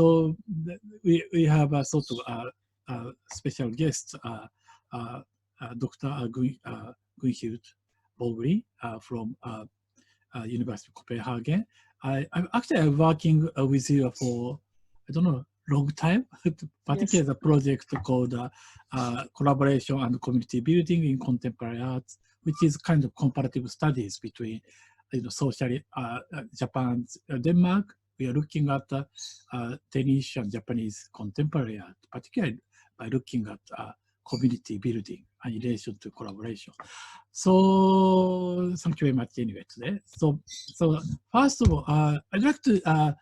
So we have a sort of special guest, Dr. Gunhild Borggreen from University of Copenhagen. I'm working with you for, I don't know, long time, particularly the project called Collaboration and Community Building in Contemporary Arts, which is kind of comparative studies between socially Japan, Denmark. We are looking at Danish and Japanese contemporary art, particularly by looking at community building in relation to collaboration. So thank you very much anyway today. So first of all, I'd like to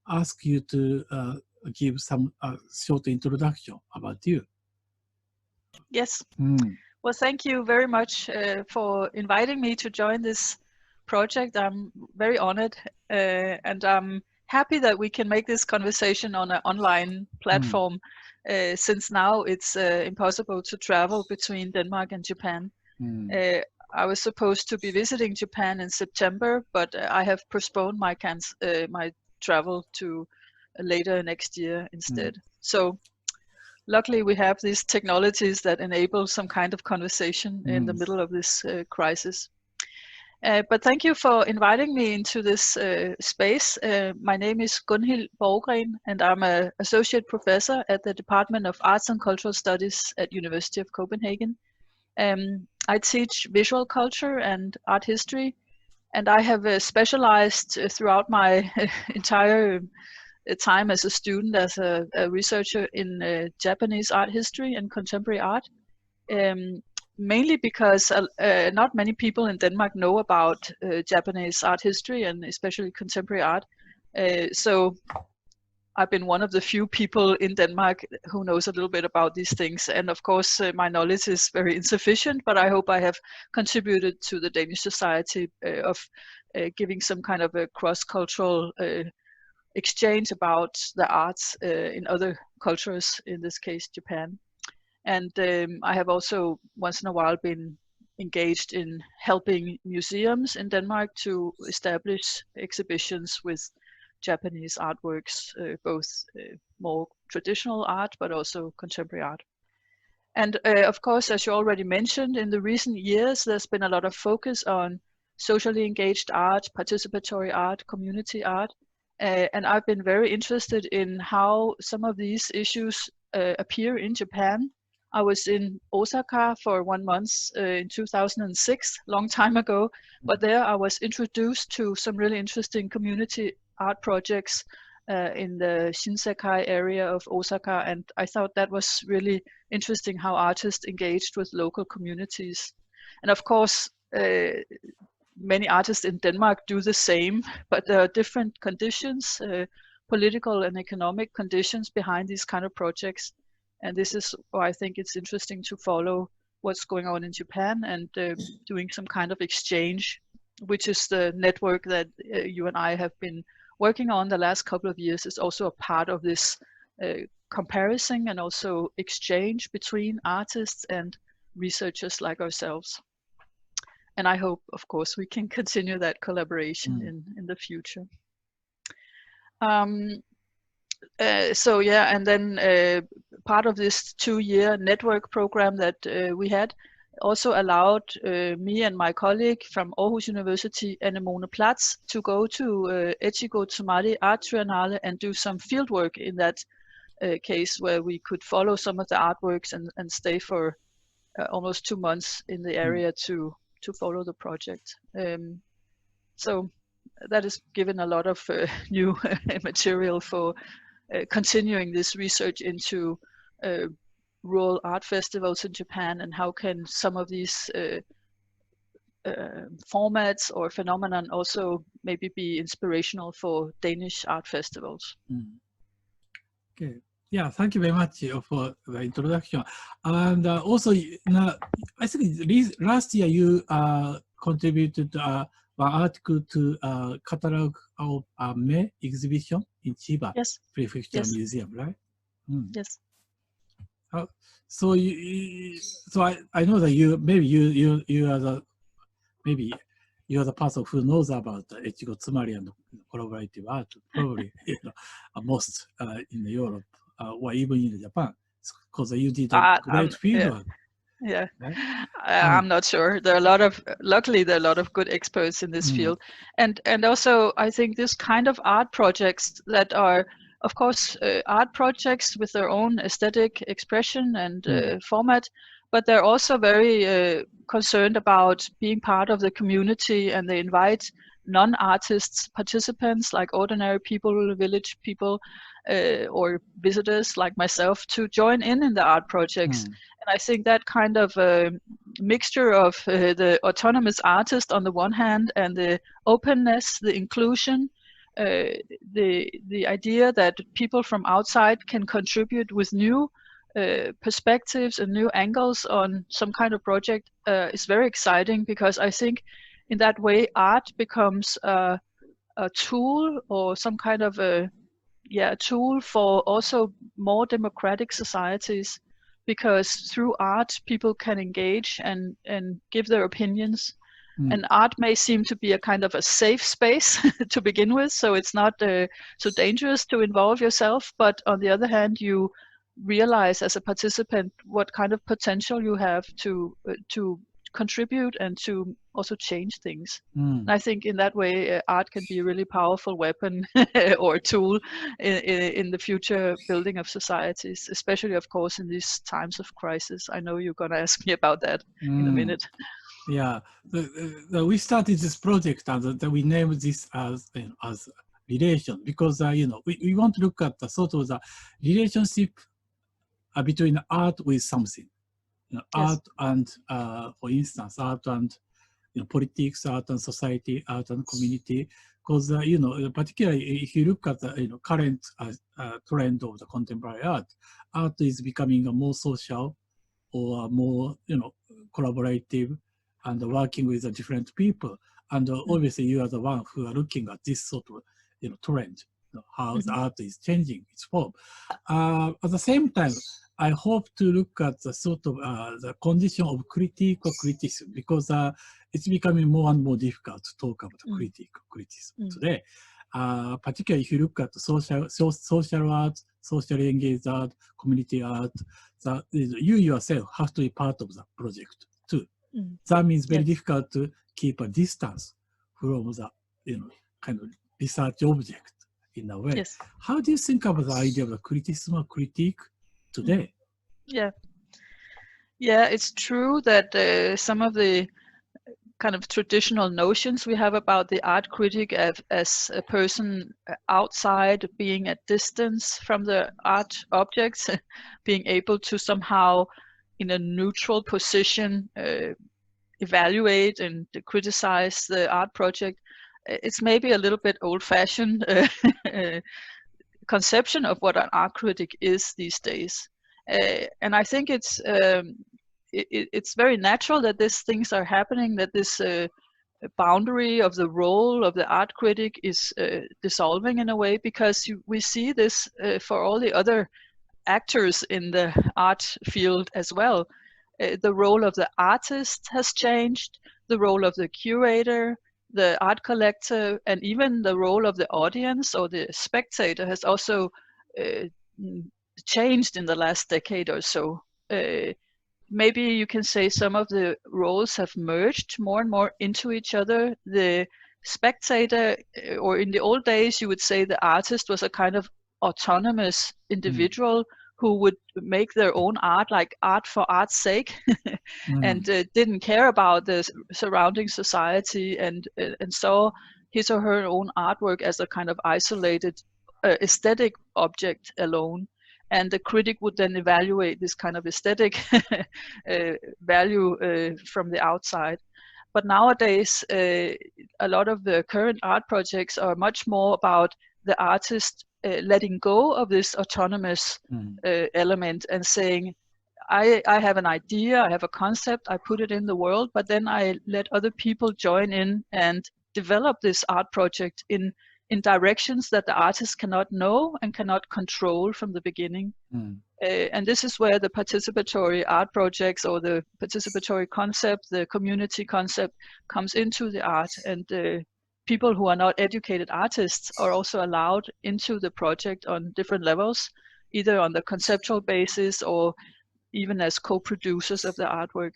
ask you to give some short introduction about you. Yes. Well, thank you very much for inviting me to join this project. I'm very honored and I'm happy that we can make this conversation on an online platform since now it's impossible to travel between Denmark and Japan. I was supposed to be visiting Japan in September, but I have postponed my travel to later next year instead. So luckily we have these technologies that enable some kind of conversation in the middle of this crisis. But thank you for inviting me into this space. My name is Gunhild Borggreen and I'm an associate professor at the Department of Arts and Cultural Studies at University of Copenhagen. I teach visual culture and art history, and I have specialized throughout my entire time as a student, as a researcher in Japanese art history and contemporary art. Mainly because not many people in Denmark know about Japanese art history and especially contemporary art. So I've been one of the few people in Denmark who knows a little bit about these things. And of course, my knowledge is very insufficient, but I hope I have contributed to the Danish society of giving some kind of a cross-cultural exchange about the arts in other cultures, in this case, Japan. And I have also once in a while been engaged in helping museums in Denmark to establish exhibitions with Japanese artworks, both more traditional art, but also contemporary art. And of course, as you already mentioned, in the recent years, there's been a lot of focus on socially engaged art, participatory art, community art. And I've been very interested in how some of these issues appear in Japan. I was in Osaka for 1 month in 2006, long time ago, but there I was introduced to some really interesting community art projects in the Shinsekai area of Osaka, and I thought that was really interesting how artists engaged with local communities. And of course, many artists in Denmark do the same, but there are different conditions, political and economic conditions behind these kind of projects. And this is why I think it's interesting to follow what's going on in Japan and doing some kind of exchange, which is the network that you and I have been working on the last couple of years. Is also a part of this comparison and also exchange between artists and researchers like ourselves. And I hope, of course, we can continue that collaboration in the future. So yeah, and then part of this 2-year network program that we had also allowed me and my colleague from Aarhus University, Anemone Platz, to go to Echigo Tsumaru Art Triennale and do some field work in that case, where we could follow some of the artworks and stay for almost 2 months in the area to follow the project. So that has given a lot of new material for continuing this research into rural art festivals in Japan, and how can some of these formats or phenomenon also maybe be inspirational for Danish art festivals. Okay. Yeah, thank you very much for the introduction. And also, I think last year you contributed one article to catalog of May exhibition in Chiba Prefecture Museum, right? Yes. So I know that you are the maybe you are the person who knows about the Echigo Tsumari and collaborative art, probably most in Europe or even in Japan, because you did a great fieldwork. Yeah, right? I'm not sure. There are a lot of, luckily, there are a lot of good experts in this field, and also I think this kind of art projects that are, of course, art projects with their own aesthetic expression and format, but they're also very concerned about being part of the community, and they invite non-artists participants like ordinary people, village people, or visitors like myself to join in the art projects. And I think that kind of mixture of the autonomous artist on the one hand and the openness, the inclusion, the idea that people from outside can contribute with new perspectives and new angles on some kind of project is very exciting, because I think in that way art becomes a tool, or some kind of a tool for also more democratic societies, because through art people can engage and give their opinions. And art may seem to be a kind of a safe space to begin with, so it's not so dangerous to involve yourself, but on the other hand you realize as a participant what kind of potential you have to contribute and to also change things. And I think in that way art can be a really powerful weapon or tool in the future building of societies, especially of course in these times of crisis. I know you're going to ask me about that in a minute. Yeah, we started this project and we named this as relation, because we want to look at the sort of the relationship between art with something. Art and, for instance, art and politics, art and society, art and community. Because particularly if you look at the current trend of the contemporary art, art is becoming a more social or more collaborative and working with the different people. And obviously you are the one who are looking at this sort of trend, how the art is changing its form. At the same time, I hope to look at the sort of the condition of critique or criticism, because it's becoming more and more difficult to talk about critique or criticism today. Particularly if you look at the social art, socially engaged art, community art, that you yourself have to be part of the project too. That means very difficult to keep a distance from the kind of research object in a way. How do you think about the idea of the criticism or critique today? Yeah, it's true that some of the kind of traditional notions we have about the art critic as a person outside, being at distance from the art objects, being able to somehow in a neutral position evaluate and criticize the art project. It's maybe a little bit old-fashioned conception of what an art critic is these days. And I think it's very natural that these things are happening, that this boundary of the role of the art critic is dissolving in a way, because we see this for all the other actors in the art field as well. The role of the artist has changed, the role of the curator, the art collector, and even the role of the audience or the spectator has also changed in the last decade or so. Maybe you can say some of the roles have merged more and more into each other. The spectator, or in the old days you would say the artist was a kind of autonomous individual who would make their own art, like art for art's sake, and didn't care about the surrounding society, and saw his or her own artwork as a kind of isolated aesthetic object alone. And the critic would then evaluate this kind of aesthetic value from the outside. But nowadays, a lot of the current art projects are much more about the artist letting go of this autonomous element and saying, I have an idea, I have a concept, I put it in the world, but then I let other people join in and develop this art project in directions that the artist cannot know and cannot control from the beginning. And this is where the participatory art projects or the participatory concept, the community concept comes into the art. And people who are not educated artists are also allowed into the project on different levels, either on the conceptual basis or even as co-producers of the artwork.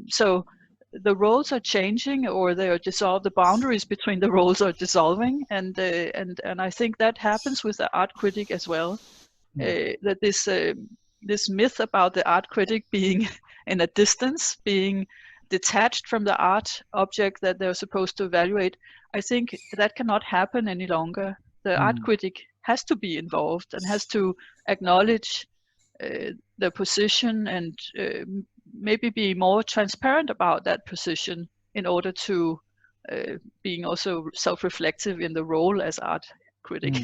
So the roles are changing, or they are dissolved. The boundaries between the roles are dissolving, and I think that happens with the art critic as well. That this myth about the art critic being in a distance, being detached from the art object that they're supposed to evaluate, I think that cannot happen any longer. The art critic has to be involved and has to acknowledge the position and maybe be more transparent about that position in order to being also self-reflective in the role as art critic.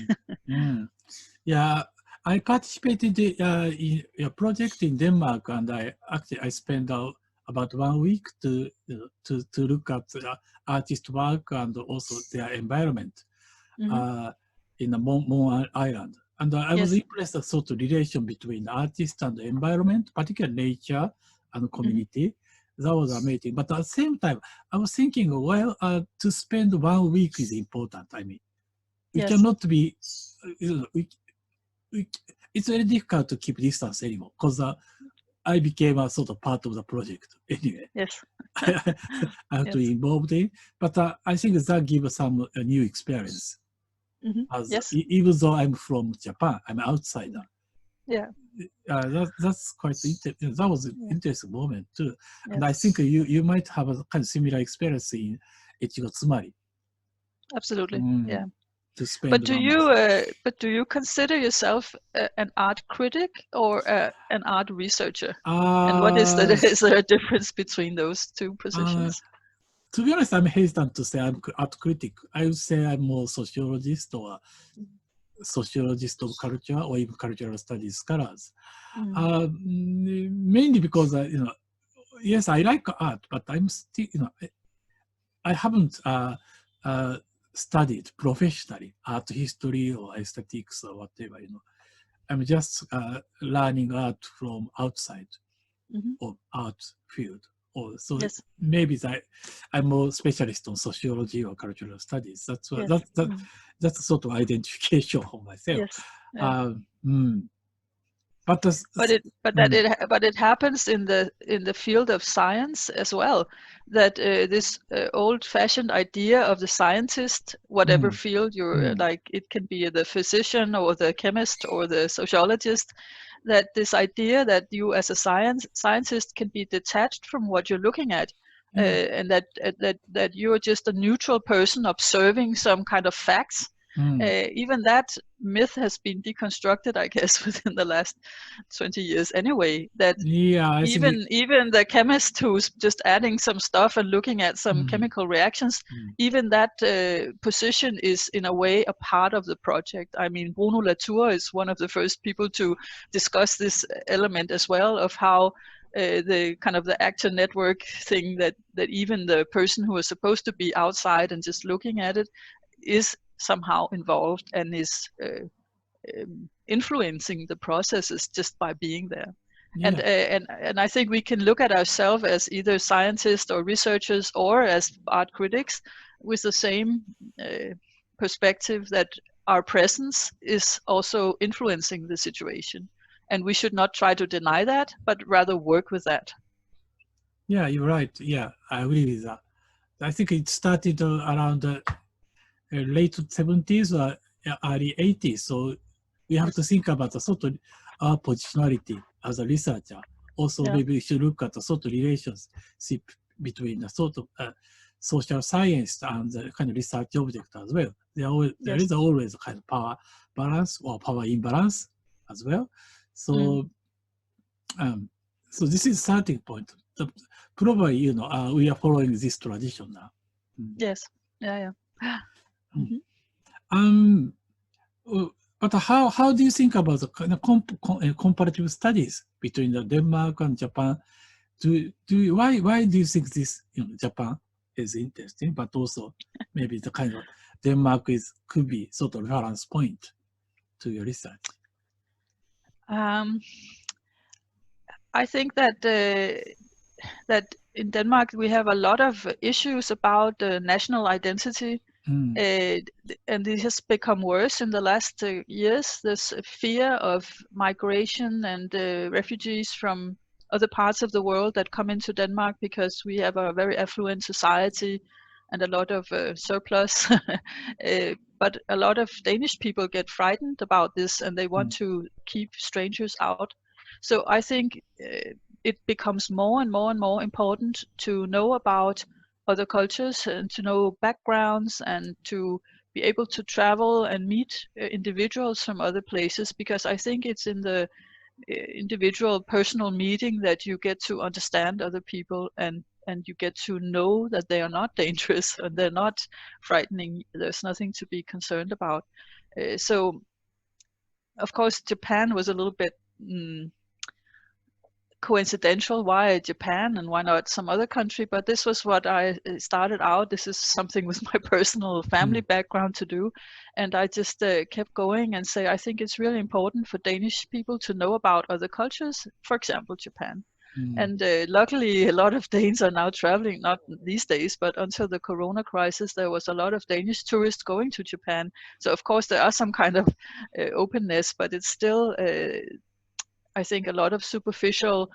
Yeah, I participated in a project in Denmark, and I spent about 1 week to look at the artist work and also their environment in the Mon Island. And I was impressed with the sort of relation between the artist and the environment, particularly nature and community. That was amazing. But at the same time, I was thinking, well, to spend 1 week is important. I mean, we cannot be, it's very difficult to keep distance anymore, because I became a sort of part of the project anyway. Yes. I have to be involved in, but I think that gives some new experience. Even though I'm from Japan, I'm an outsider. Yeah. That's quite interesting. That was an interesting moment too. And I think you might have a kind of similar experience in Echigo Tsumari. Absolutely. Yeah. To spend but do you consider yourself an art critic or an art researcher? And what is there a difference between those two positions? To be honest, I'm hesitant to say I'm art critic. I would say I'm more sociologist or sociologist of culture, or even cultural studies scholars. Mainly because yes, I like art, but I'm still I haven't studied professionally art history or aesthetics or whatever. I'm just learning art from outside of art field. Or so maybe I'm more specialist on sociology or cultural studies. That's what that's a sort of identification of myself. But it happens in the field of science as well, that this old-fashioned idea of the scientist, whatever field you're like, it can be the physician or the chemist or the sociologist, that this idea that you as a scientist can be detached from what you're looking at, and that you're just a neutral person observing some kind of facts. Even that myth has been deconstructed, I guess, within the last 20 years anyway, that even the chemist who's just adding some stuff and looking at some chemical reactions, even that position is in a way a part of the project. I mean, Bruno Latour is one of the first people to discuss this element as well, of how the kind of the actor network thing, that even the person who is supposed to be outside and just looking at it is somehow involved and is influencing the processes just by being there. And I think we can look at ourselves as either scientists or researchers or as art critics with the same perspective, that our presence is also influencing the situation, and we should not try to deny that, but rather work with that. Yeah, you're right. Yeah, I agree with that. I think it started around the late 70s or early 80s. So we have to think about the sort of our positionality as a researcher. Also, maybe we should look at the sort of relationship between the sort of social science and the kind of research object as well. There is always a kind of power balance or power imbalance as well. So, so this is starting point. Probably, we are following this tradition now. Yes. Yeah. But how do you think about the kind of comparative studies between the Denmark and Japan? Why do you think this Japan is interesting, but also maybe the kind of Denmark could be sort of reference point to your research? I think that that in Denmark we have a lot of issues about national identity. And it has become worse in the last years. There's a fear of migration and refugees from other parts of the world that come into Denmark because we have a very affluent society and a lot of surplus. But a lot of Danish people get frightened about this and they want to keep strangers out. So I think it becomes more and more and more important to know about other cultures and to know backgrounds and to be able to travel and meet individuals from other places, because I think it's in the individual personal meeting that you get to understand other people and you get to know that they are not dangerous and they're not frightening. There's nothing to be concerned about. So of course Japan was a little bit coincidental. Why Japan and why not some other country? But this was what I started out. This is something with my personal family background to do, and I just kept going and say I think it's really important for Danish people to know about other cultures, for example Japan. And luckily a lot of Danes are now traveling, not these days, but until the corona crisis there was a lot of Danish tourists going to Japan. So of course there are some kind of openness, but it's still I think a lot of superficial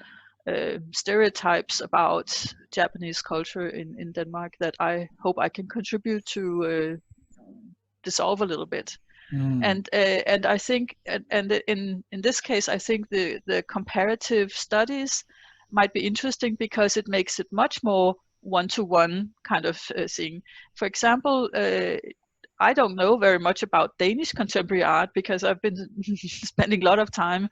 stereotypes about Japanese culture in Denmark that I hope I can contribute to dissolve a little bit. And I think, and in this case, I think the comparative studies might be interesting because it makes it much more one-to-one kind of thing. For example, I don't know very much about Danish contemporary art because I've been spending a lot of time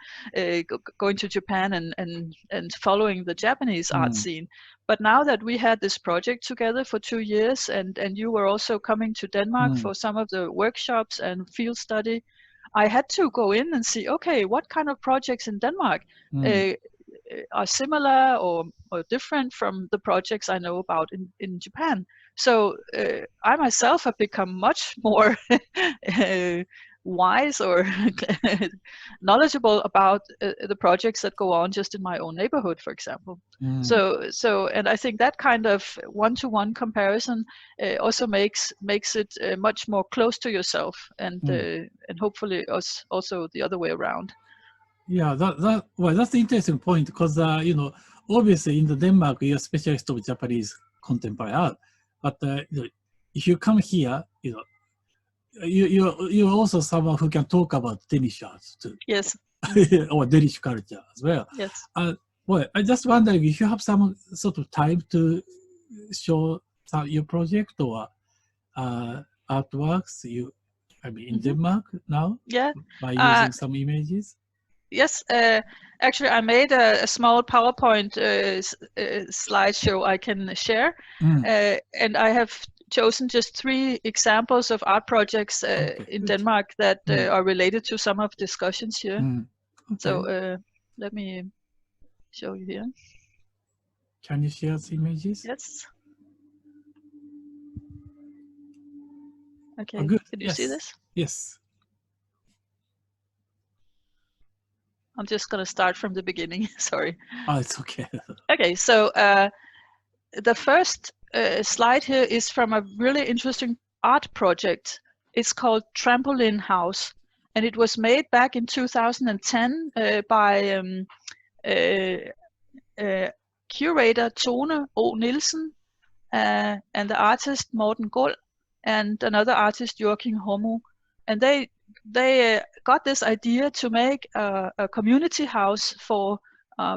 going to Japan and following the Japanese art scene. But now that we had this project together for 2 years and you were also coming to Denmark for some of the workshops and field study, I had to go in and see, okay, what kind of projects in Denmark are similar or different from the projects I know about in Japan. So I myself have become much more wise or knowledgeable about the projects that go on just in my own neighborhood, for example. So and I think that kind of one-to-one comparison also makes it much more close to yourself, and hopefully also the other way around. Yeah, well, that's the interesting point because you know, obviously in the Denmark you're a specialist of Japanese contemporary art, but you know, if you come here, you know, you're also someone who can talk about Danish art too. Yes. Or Danish culture as well. Yes. Well, I just wondering if you have some sort of time to show your project or artworks in Denmark now. Yeah. By using some images. Yes, actually I made a small PowerPoint slideshow I can share, and I have chosen just 3 examples of art projects in Denmark that are related to some of discussions here. So let me show you here. Can you share the images? Yes. Okay, good. Can you see this? Yes. I'm just going to start from the beginning. Sorry. Oh, it's okay. Okay, so the first slide here is from a really interesting art project. It's called Trampoline House, and it was made back in 2010 by curator Tone O. Nielsen and the artist Morten Gold and another artist Joachim Homo. And they got this idea to make a community house for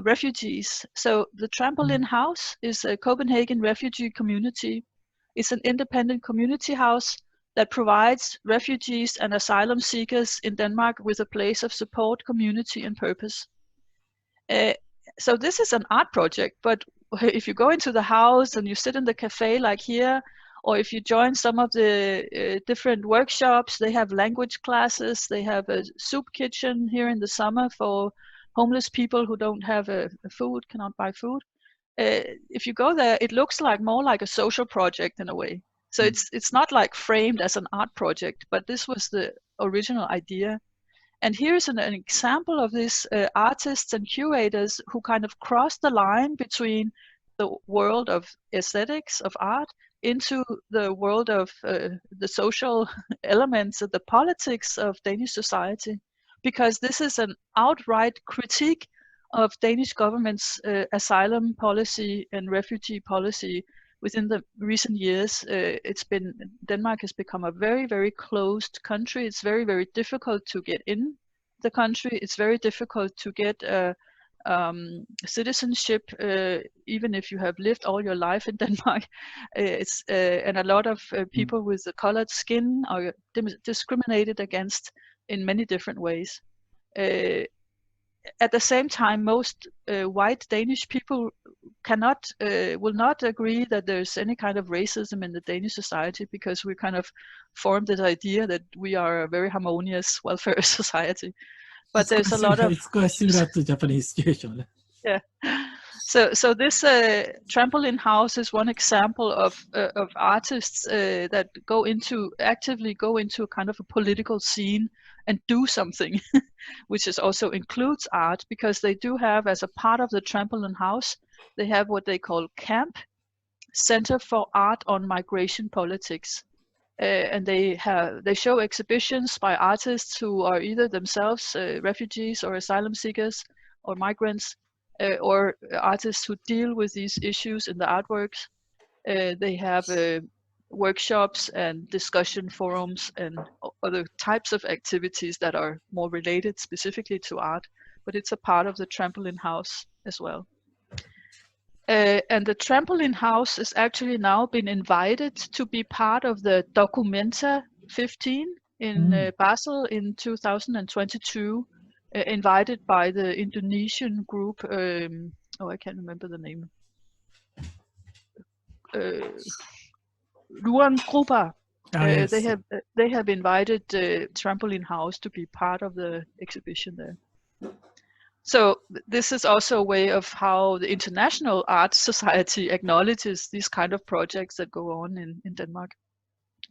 refugees. So the Trampoline House is a Copenhagen refugee community. It's an independent community house that provides refugees and asylum seekers in Denmark with a place of support, community, and purpose. So this is an art project, but if you go into the house and you sit in the cafe like here, or if you join some of the different workshops, they have language classes, they have a soup kitchen here in the summer for homeless people who don't have food, cannot buy food. If you go there, it looks like more like a social project in a way. So it's not like framed as an art project, but this was the original idea. And here's an example of this artists and curators who kind of cross the line between the world of aesthetics, of art, into the world of the social elements of the politics of Danish society. Because this is an outright critique of Danish government's asylum policy and refugee policy. Within the recent years, Denmark has become a very, very closed country. It's very, very difficult to get in the country. It's very difficult to get citizenship, even if you have lived all your life in Denmark. And a lot of people with colored skin are discriminated against in many different ways. At the same time, most white Danish people will not agree that there's any kind of racism in the Danish society, because we kind of formed this idea that we are a very harmonious welfare society. But there's a lot of... It's quite similar to Japanese situation. Yeah. So this Trampoline House is one example of artists that actively go into a kind of a political scene and do something, which also includes art, because they do have, as a part of the Trampoline House, they have what they call CAMP, Center for Art on Migration Politics. And they show exhibitions by artists who are either themselves refugees or asylum seekers or migrants, or artists who deal with these issues in the artworks. They have workshops and discussion forums and other types of activities that are more related specifically to art, but it's a part of the Trampoline House as well. And the Trampoline House has actually now been invited to be part of the Documenta 15 in Basel in 2022, invited by the Indonesian group, I can't remember the name. Ruang Grupa. Yes. They have invited Trampoline House to be part of the exhibition there. So this is also a way of how the International Art Society acknowledges these kind of projects that go on in Denmark.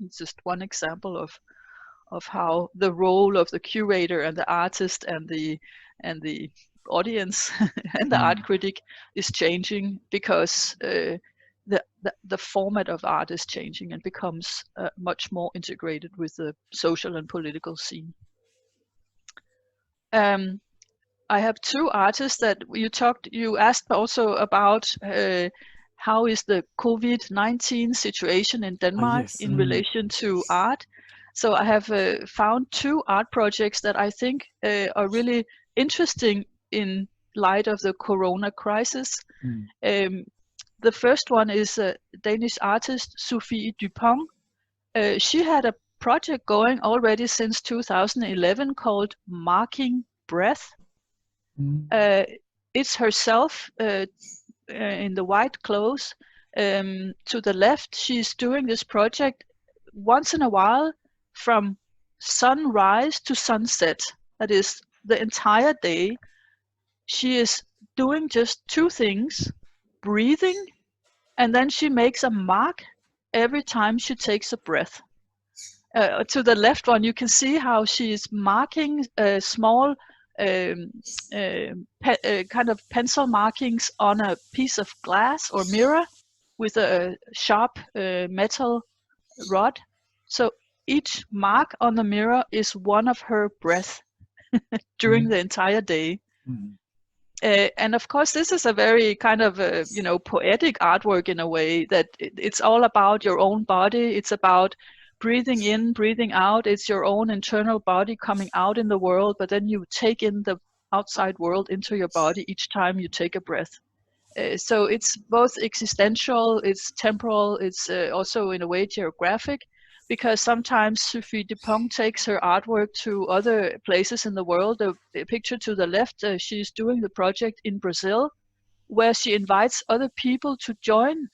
It's just one example of how the role of the curator and the artist and the audience and the art critic is changing, because the format of art is changing and becomes much more integrated with the social and political scene. I have two artists that you asked also about how is the COVID-19 situation in Denmark in relation to art. So I have found two art projects that I think are really interesting in light of the Corona crisis. The first one is a Danish artist, Sofie Dupont. She had a project going already since 2011 called Marking Breath. It's herself in the white clothes. To the left, she's doing this project once in a while from sunrise to sunset. That is the entire day. She is doing just two things: breathing, and then she makes a mark every time she takes a breath. To the left one, you can see how she is marking small kind of pencil markings on a piece of glass or mirror with a sharp metal rod. So each mark on the mirror is one of her breath during the entire day. And of course, this is a very kind of poetic artwork in a way, that it's all about your own body. It's about breathing in, breathing out. It's your own internal body coming out in the world, but then you take in the outside world into your body each time you take a breath. So it's both existential, it's temporal, it's also in a way geographic, because sometimes Sofie Dupont takes her artwork to other places in the world. The picture to the left, she's doing the project in Brazil, where she invites other people to join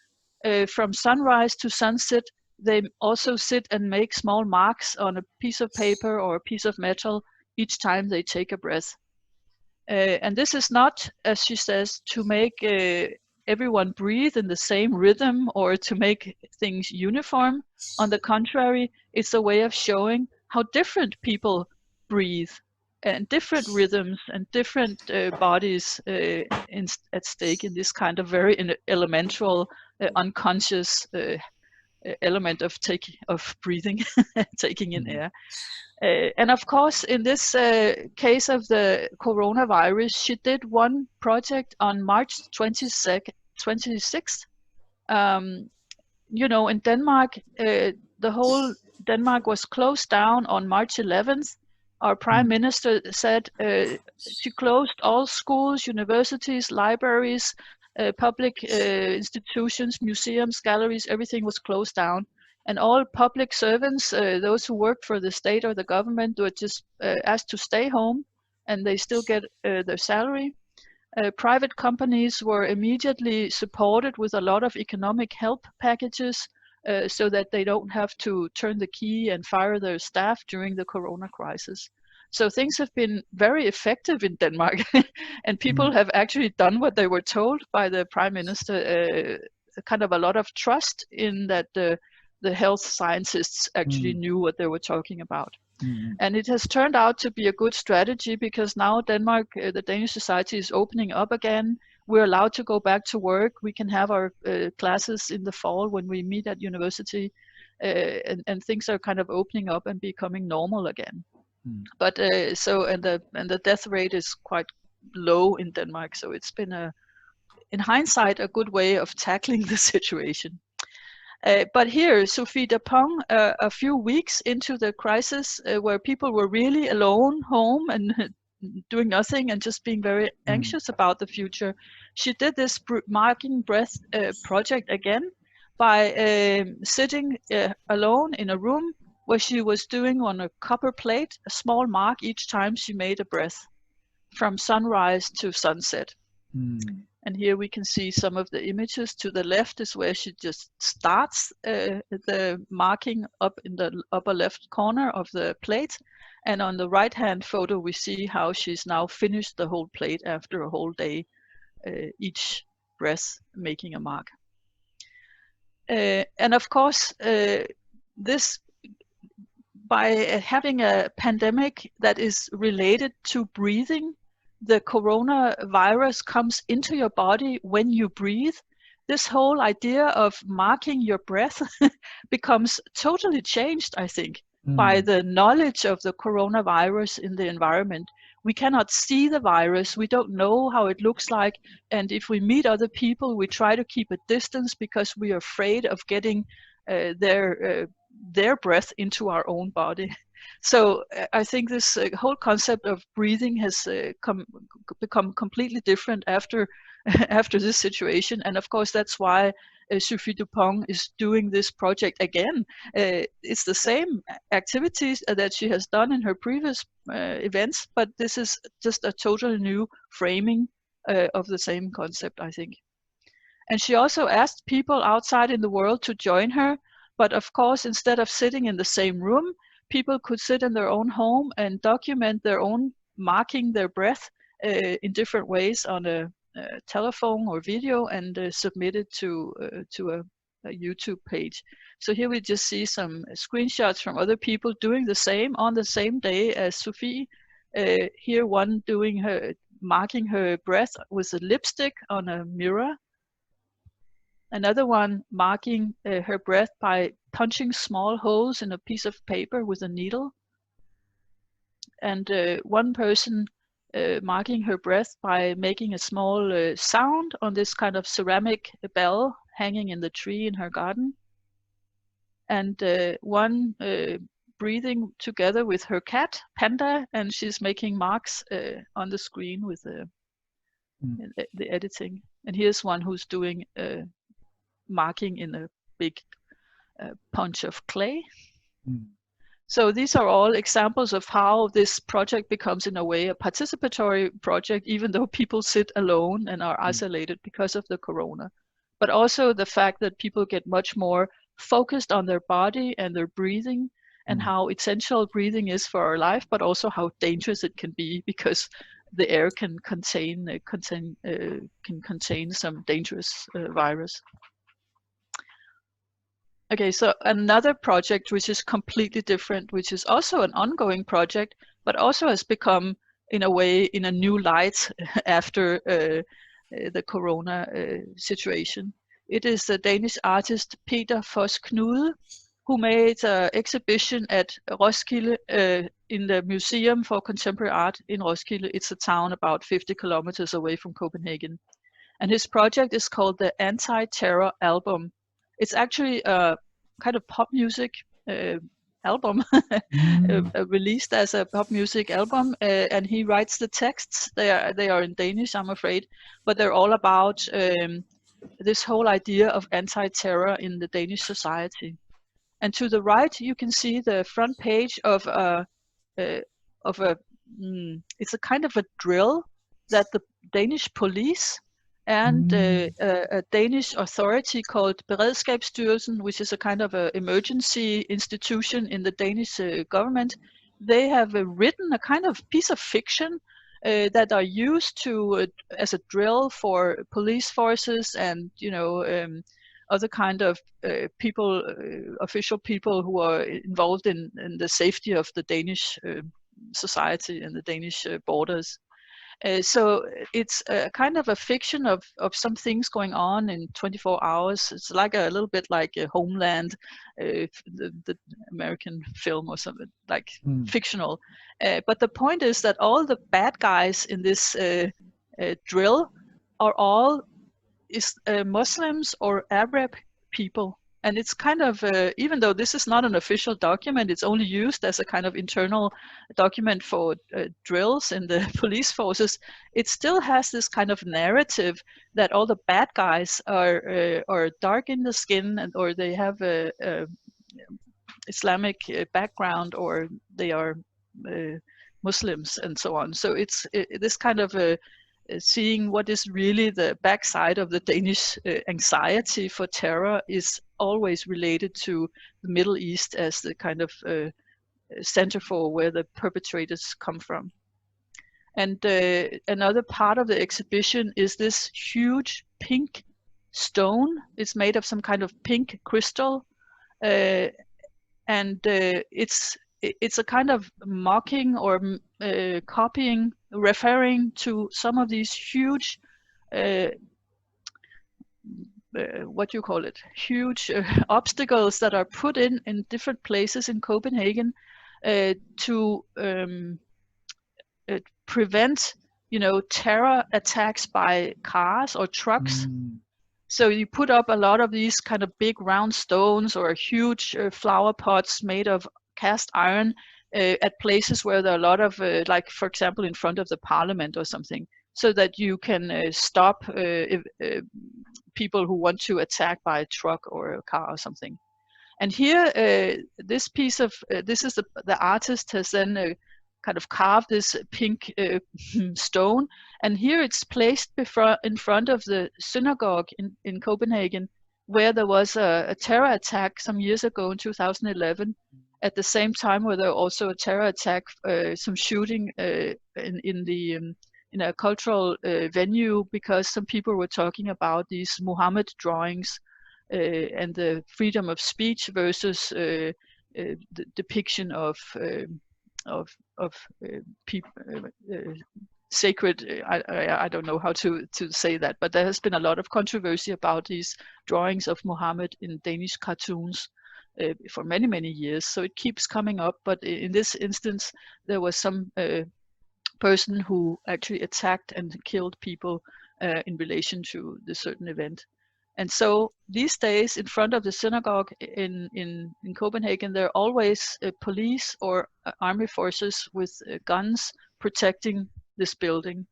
from sunrise to sunset. They also sit and make small marks on a piece of paper or a piece of metal each time they take a breath. And this is not, as she says, to make everyone breathe in the same rhythm or to make things uniform. On the contrary, it's a way of showing how different people breathe. and different rhythms and different bodies at stake in this kind of very elemental, unconscious element of breathing, taking in air. And of course, in this case of the coronavirus, she did one project on March 26th. You know, in Denmark, the whole Denmark was closed down on March 11th. Our prime minister said she closed all schools, universities, libraries, public institutions, museums, galleries, everything was closed down. And all public servants, those who worked for the state or the government, were just asked to stay home, and they still get their salary. Private companies were immediately supported with a lot of economic help packages so that they don't have to turn the key and fire their staff during the corona crisis. So things have been very effective in Denmark, and people have actually done what they were told by the prime minister. Kind of a lot of trust in that the health scientists actually knew what they were talking about. And it has turned out to be a good strategy, because now Denmark, the Danish society is opening up again. We're allowed to go back to work. We can have our classes in the fall when we meet at university, and things are kind of opening up and becoming normal again. But the death rate is quite low in Denmark, so it's been in hindsight, a good way of tackling the situation. But here, Sophie Dupont, a few weeks into the crisis, where people were really alone, home, and doing nothing, and just being very anxious about the future, she did this marking breath project again by sitting alone in a room where she was doing on a copper plate a small mark each time she made a breath, from sunrise to sunset. And here we can see some of the images. To the left is where she just starts the marking up in the upper left corner of the plate. And on the right-hand photo, we see how she's now finished the whole plate after a whole day, each breath making a mark. And of course, this, by having a pandemic that is related to breathing, the coronavirus comes into your body when you breathe. This whole idea of marking your breath becomes totally changed, I think, by the knowledge of the coronavirus in the environment. We cannot see the virus, we don't know how it looks like, and if we meet other people, we try to keep a distance because we are afraid of getting their breath into our own body. So I think this whole concept of breathing has become completely different after this situation. And of course, that's why Sophie Dupont is doing this project again. It's the same activities that she has done in her previous events, but this is just a totally new framing of the same concept, I think. And she also asked people outside in the world to join her. But of course, instead of sitting in the same room, people could sit in their own home and document their own marking their breath in different ways on a telephone or video, and submit it to a YouTube page. So here we just see some screenshots from other people doing the same on the same day as Sophie. Here one marking her breath with a lipstick on a mirror. Another one marking her breath by punching small holes in a piece of paper with a needle. And one person marking her breath by making a small sound on this kind of ceramic bell hanging in the tree in her garden. And one breathing together with her cat, Panda, and she's making marks on the screen with the editing. And here's one who's doing marking in a big punch of clay. So these are all examples of how this project becomes, in a way, a participatory project, even though people sit alone and are isolated because of the corona. But also the fact that people get much more focused on their body and their breathing, and how essential breathing is for our life, but also how dangerous it can be, because the air can contain some dangerous virus. Okay, so another project which is completely different, which is also an ongoing project, but also has become, in a way, in a new light after the corona situation. It is the Danish artist Peter Foss Knude, who made an exhibition at Roskilde in the Museum for Contemporary Art in Roskilde. It's a town about 50 kilometers away from Copenhagen. And his project is called the Antiterror Album. It's actually a kind of pop music album, released as a pop music album, and he writes the texts. They are in Danish, I'm afraid, but they're all about this whole idea of anti-terror in the Danish society. And to the right, you can see the front page of a it's a kind of a drill that the Danish police and a Danish authority called Beredskabsstyrelsen, which is a kind of a emergency institution in the Danish government. They have written a kind of piece of fiction that are used to as a drill for police forces and other kind of people, official people who are involved in the safety of the Danish society and the Danish borders. So it's a kind of a fiction of some things going on in 24 hours. It's like a little bit like a Homeland, the American film or something, like fictional. But the point is that all the bad guys in this drill are all Muslims or Arab people. And it's kind of, even though this is not an official document, it's only used as a kind of internal document for drills in the police forces, it still has this kind of narrative that all the bad guys are dark in the skin, and or they have a Islamic background, or they are Muslims and so on. So it's this kind of seeing what is really the backside of the Danish anxiety for terror is always related to the Middle East as the kind of center for where the perpetrators come from. And another part of the exhibition is this huge pink stone. It's made of some kind of pink crystal, and it's a kind of mocking or copying, referring to some of these huge, what do you call it? Huge obstacles that are put in different places in Copenhagen to prevent, terror attacks by cars or trucks. So you put up a lot of these kind of big round stones or huge flower pots made of cast iron at places where there are a lot of, like for example, in front of the parliament or something, so that you can stop people who want to attack by a truck or a car or something. And here, this piece of, this is the artist has then kind of carved this pink stone, and here it's placed in front of the synagogue in Copenhagen, where there was a terror attack some years ago in 2011. At the same time, where there was also a terror attack, some shooting in a cultural venue, because some people were talking about these Muhammad drawings and the freedom of speech versus the depiction of people, sacred. I don't know how to say that, but there has been a lot of controversy about these drawings of Muhammad in Danish cartoons for many years. So it keeps coming up, but in this instance, there was some person who actually attacked and killed people in relation to the certain event. And so these days, in front of the synagogue in Copenhagen, there are always police or army forces with guns protecting this building.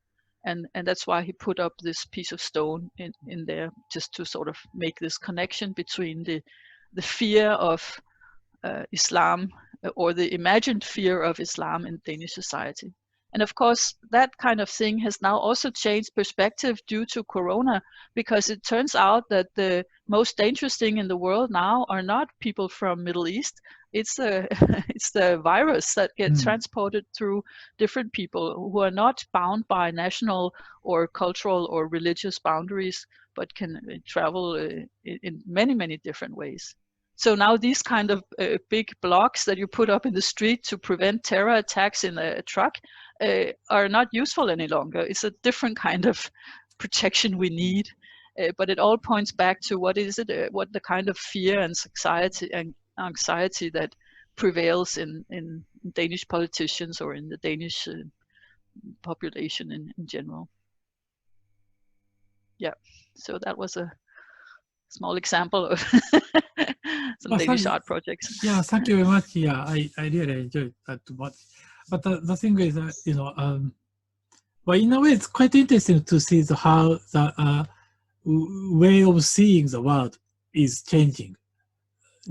And that's why he put up this piece of stone in there, just to sort of make this connection between the fear of Islam, or the imagined fear of Islam in Danish society. And of course, that kind of thing has now also changed perspective due to Corona, because it turns out that the most dangerous thing in the world now are not people from Middle East. It's the virus that gets transported through different people who are not bound by national or cultural or religious boundaries, but can travel in many different ways. So now these kind of big blocks that you put up in the street to prevent terror attacks in a truck are not useful any longer. It's a different kind of protection we need. But it all points back to what is it, what the kind of fear and anxiety that prevails in Danish politicians or in the Danish population in general. Yeah, so that was a small example of some Danish art projects. Yeah, thank you very much. Yeah, I really enjoyed that too much. But the thing is that, you know, well, in a way, it's quite interesting to see how the way of seeing the world is changing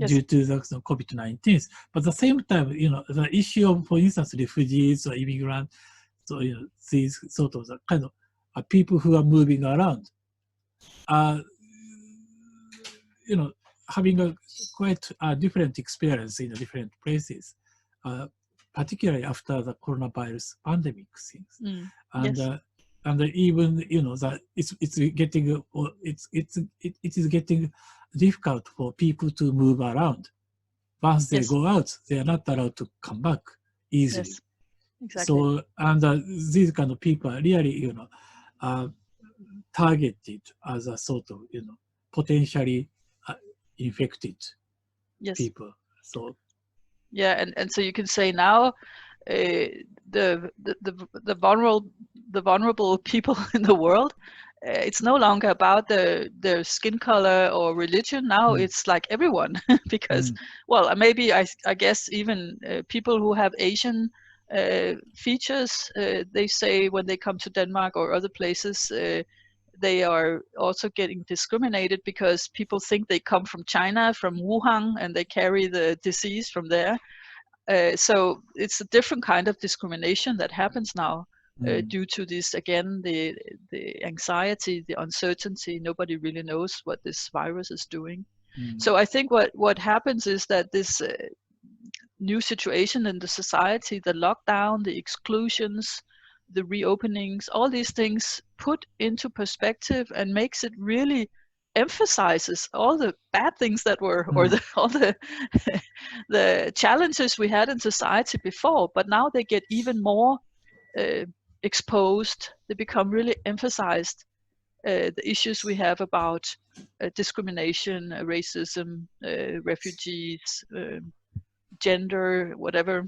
due to the COVID-19. But at the same time, you know, the issue of, for instance, refugees or immigrants, so, you know, these sort of the kind of people who are moving around, you know, having a quite different experience in different places, particularly after the coronavirus pandemic things, and even, you know, that it is getting difficult for people to move around. Once they go out, they are not allowed to come back easily. Yes, exactly. So, and these kind of people are really, you know, targeted as a sort of, you know, potentially infected people. So yeah, and so you can say now the vulnerable people in the world, it's no longer about their skin color or religion. Now it's like everyone, because well, maybe I guess even people who have Asian features, they say when they come to Denmark or other places, they are also getting discriminated because people think they come from China, from Wuhan, and they carry the disease from there. So it's a different kind of discrimination that happens now due to this, again, the anxiety, the uncertainty. Nobody really knows what this virus is doing. So I think what happens is that this new situation in the society, the lockdown, the exclusions, the reopenings, all these things put into perspective and makes it really emphasizes all the bad things that were, or all the the challenges we had in society before, but now they get even more exposed. They become really emphasized, the issues we have about discrimination, racism, refugees, gender, whatever.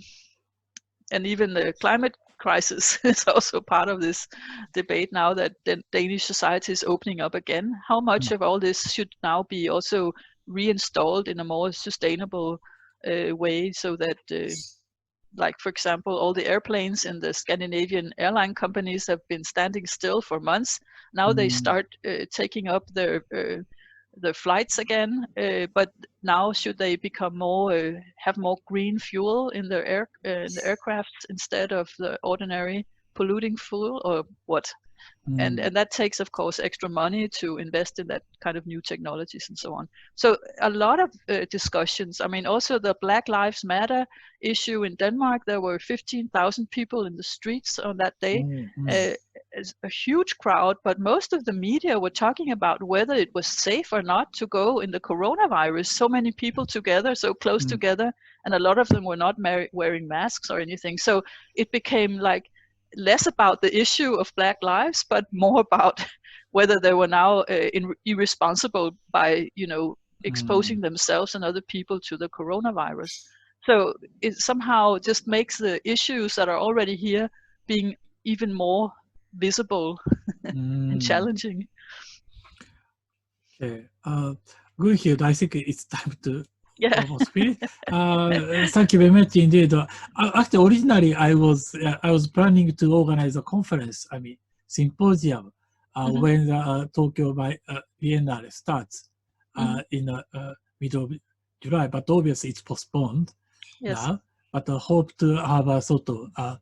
And even the climate crisis is also part of this debate now that the Danish society is opening up again. How much of all this should now be also reinstalled in a more sustainable way, so that like, for example, all the airplanes in the Scandinavian airline companies have been standing still for months. Now they start taking up their flights again, but now should they become more have more green fuel in their the aircraft instead of the ordinary polluting fuel, or what? And that takes, of course, extra money to invest in that kind of new technologies and so on. So a lot of discussions. I mean, also the Black Lives Matter issue in Denmark, there were 15,000 people in the streets on that day. A huge crowd, but most of the media were talking about whether it was safe or not to go in the coronavirus. So many people together, so close together, and a lot of them were not wearing masks or anything. So it became like less about the issue of Black lives, but more about whether they were now irresponsible by, you know, exposing themselves and other people to the coronavirus. So it somehow just makes the issues that are already here being even more visible and challenging. Okay. Gunhild, I think it's time to almost finish. Thank you very much indeed. Actually, originally I was planning to organize a conference, I mean symposium, when the Tokyo Biennale starts in the middle of July, but obviously it's postponed now. But I hope to have a sort of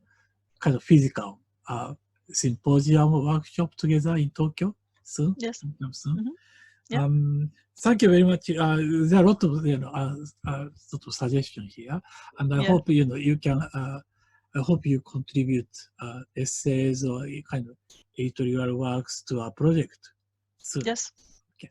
kind of physical symposium workshop together in Tokyo soon. Thank you very much. There are a lot of, you know, sort of suggestions here, and I hope, you know, you can. I hope you contribute essays or kind of editorial works to our project soon. Yes. Okay.